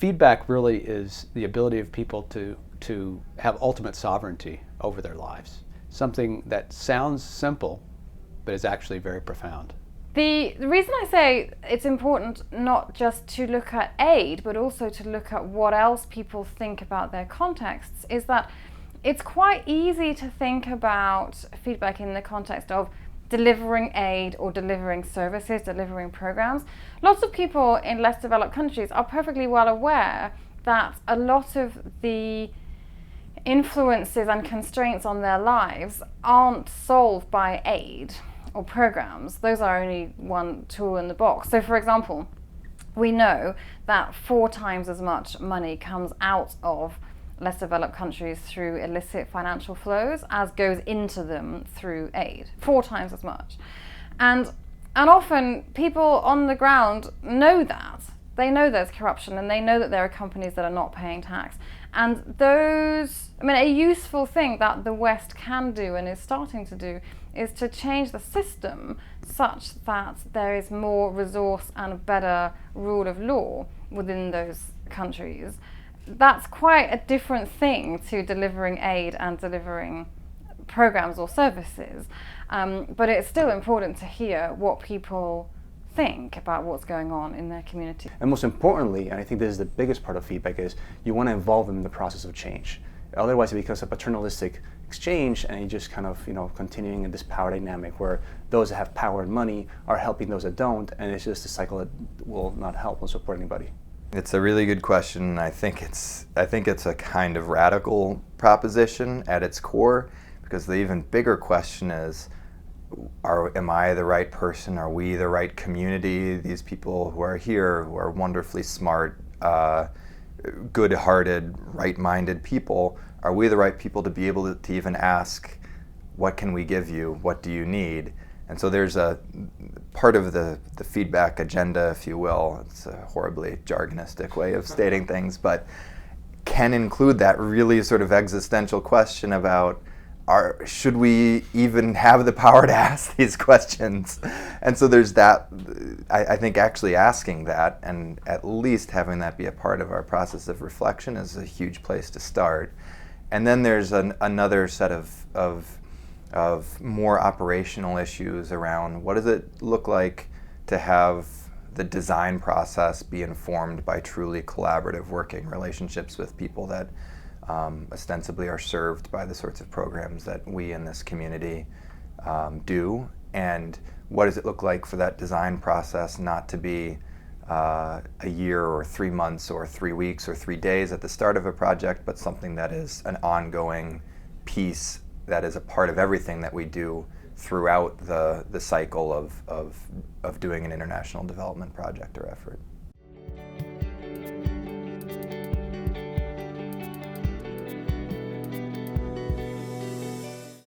feedback really is the ability of people to have ultimate sovereignty over their lives. Something that sounds simple, but is actually very profound. The reason I say it's important not just to look at aid, but also to look at what else people think about their contexts, is that it's quite easy to think about feedback in the context of delivering aid or delivering services, delivering programs. Lots of people in less developed countries are perfectly well aware that a lot of the influences and constraints on their lives aren't solved by aid or programs. Those are only one tool in the box. So for example, we know that 4 times as much money comes out of less developed countries through illicit financial flows as goes into them through aid. 4 times as much. And often people on the ground know that. They know there's corruption, and they know that there are companies that are not paying tax. And a useful thing that the West can do and is starting to do is to change the system such that there is more resource and better rule of law within those countries. That's quite a different thing to delivering aid and delivering programs or services. But it's still important to hear what people think about what's going on in their community. And most importantly, and I think this is the biggest part of feedback, is you want to involve them in the process of change. Otherwise it becomes a paternalistic exchange, and you just kind of, continuing in this power dynamic where those that have power and money are helping those that don't, and it's just a cycle that will not help or support anybody. It's a really good question. I think it's a kind of radical proposition at its core, because the even bigger question is, am I the right person? Are we the right community? These people who are here, who are wonderfully smart, good-hearted, right-minded people, are we the right people to be able to even ask, what can we give you? What do you need? And so there's a part of the feedback agenda, if you will. It's a horribly jargonistic way of stating things, but can include that really sort of existential question about, should we even have the power to ask these questions? And so there's that. I think actually asking that, and at least having that be a part of our process of reflection, is a huge place to start. And then there's another set of more operational issues around what does it look like to have the design process be informed by truly collaborative working relationships with people that ostensibly are served by the sorts of programs that we in this community do, and what does it look like for that design process not to be a year or 3 months or 3 weeks or 3 days at the start of a project, but something that is an ongoing piece that is a part of everything that we do throughout the cycle of doing an international development project or effort.